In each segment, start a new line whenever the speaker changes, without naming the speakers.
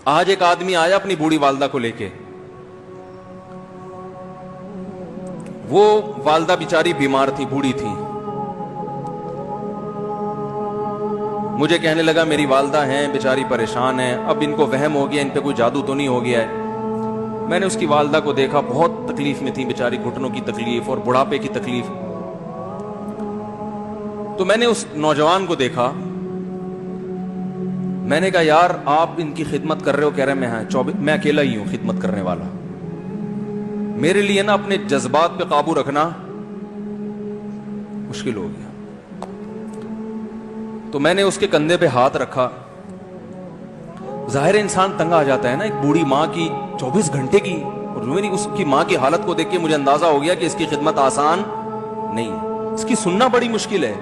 آج ایک آدمی آیا اپنی بوڑھی والدہ کو لے کے، وہ والدہ بیچاری بیمار تھی، بوڑھی تھی. مجھے کہنے لگا میری والدہ ہیں بیچاری پریشان ہیں، اب ان کو وہم ہو گیا ان پہ کوئی جادو تو نہیں ہو گیا ہے. میں نے اس کی والدہ کو دیکھا، بہت تکلیف میں تھی بیچاری، گھٹنوں کی تکلیف اور بڑھاپے کی تکلیف. تو میں نے اس نوجوان کو دیکھا، میں نے کہا یار آپ ان کی خدمت کر رہے ہو؟ کہہ رہے میں اکیلا ہی ہوں خدمت کرنے والا. میرے لیے نا اپنے جذبات پہ قابو رکھنا مشکل ہو گیا. تو میں نے اس کے کندھے پہ ہاتھ رکھا. ظاہر انسان تنگ آ جاتا ہے نا، ایک بوڑھی ماں کی 24 گھنٹے کی، اور اس کی ماں کی حالت کو دیکھ کے مجھے اندازہ ہو گیا کہ اس کی خدمت آسان نہیں ہے، اس کی سننا بڑی مشکل ہے.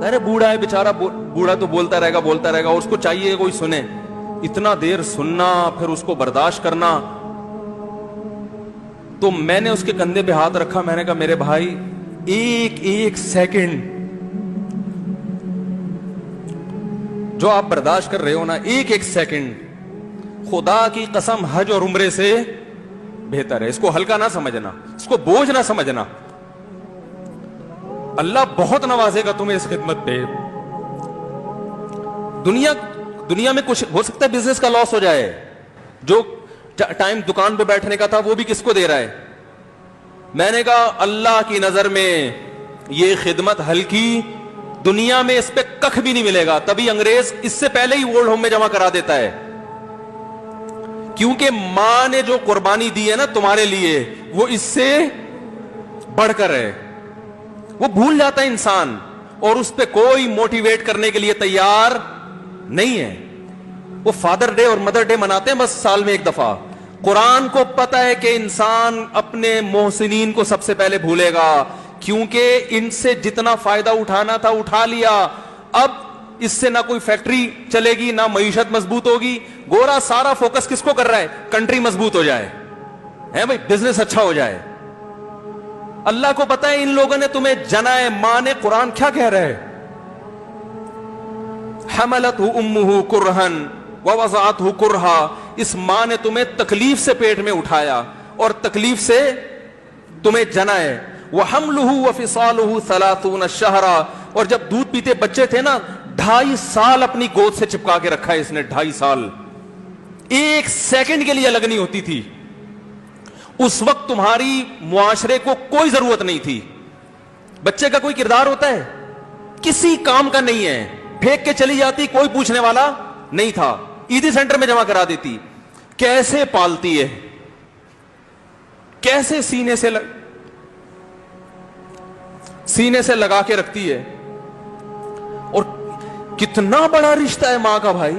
ظاہر بوڑھا ہے بیچارہ، بوڑھا تو بولتا رہے گا، اور اس کو چاہیے کہ کوئی سنے. اتنا دیر سننا پھر اس کو برداشت کرنا. تو میں نے اس کے کندھے پہ ہاتھ رکھا، میں نے کہا میرے بھائی ایک سیکنڈ جو آپ برداشت کر رہے ہو نا، ایک سیکنڈ خدا کی قسم حج اور عمرے سے بہتر ہے. اس کو ہلکا نہ سمجھنا، اس کو بوجھ نہ سمجھنا. اللہ بہت نوازے گا تمہیں اس خدمت پہ. دنیا میں کچھ ہو سکتا ہے بزنس کا لاس ہو جائے، جو ٹائم دکان پہ بیٹھنے کا تھا وہ بھی کس کو دے رہا ہے. میں نے کہا اللہ کی نظر میں یہ خدمت ہلکی، دنیا میں اس پہ کخ بھی نہیں ملے گا. تبھی انگریز اس سے پہلے ہی اولڈ ہوم میں جمع کرا دیتا ہے، کیونکہ ماں نے جو قربانی دی ہے نا تمہارے لیے وہ اس سے بڑھ کر ہے. وہ بھول جاتا ہے انسان، اور اس پہ کوئی موٹیویٹ کرنے کے لیے تیار نہیں ہے. وہ فادر ڈے اور مدر ڈے مناتے ہیں بس سال میں ایک دفعہ. قرآن کو پتا ہے کہ انسان اپنے محسنین کو سب سے پہلے بھولے گا، کیونکہ ان سے جتنا فائدہ اٹھانا تھا اٹھا لیا. اب اس سے نہ کوئی فیکٹری چلے گی، نہ معیشت مضبوط ہوگی. گورا سارا فوکس کس کو کر رہا ہے؟ کنٹری مضبوط ہو جائے، ہے بھائی، بزنس اچھا ہو جائے. اللہ کو پتا ہے ان لوگوں نے تمہیں جنا ہے. ماں نے، قرآن کیا کہہ رہا ہے؟ حملتہ امہ کرہن ووضعتہ کرہا. اس ماں نے تمہیں تکلیف سے پیٹ میں اٹھایا اور تکلیف سے تمہیں جنا ہے. وحملہ وفصالہ 30 شہرا. اور جب دودھ پیتے بچے تھے نا، 2.5 سال اپنی گود سے چپکا کے رکھا ہے اس نے. 2.5 سال، ایک سیکنڈ کے لیے الگ نہیں ہوتی تھی. اس وقت تمہاری معاشرے کو کوئی ضرورت نہیں تھی. بچے کا کوئی کردار ہوتا ہے؟ کسی کام کا نہیں ہے. پھینک کے چلی جاتی، کوئی پوچھنے والا نہیں تھا. عیدی سینٹر میں جمع کرا دیتی. کیسے پالتی ہے، کیسے سینے سے لگا کے رکھتی ہے. اور کتنا بڑا رشتہ ہے ماں کا بھائی.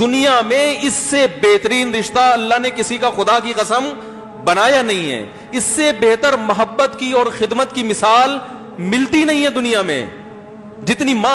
دنیا میں اس سے بہترین رشتہ اللہ نے کسی کا خدا کی قسم بنایا نہیں ہے. اس سے بہتر محبت کی اور خدمت کی مثال ملتی نہیں ہے دنیا میں، جتنی ماں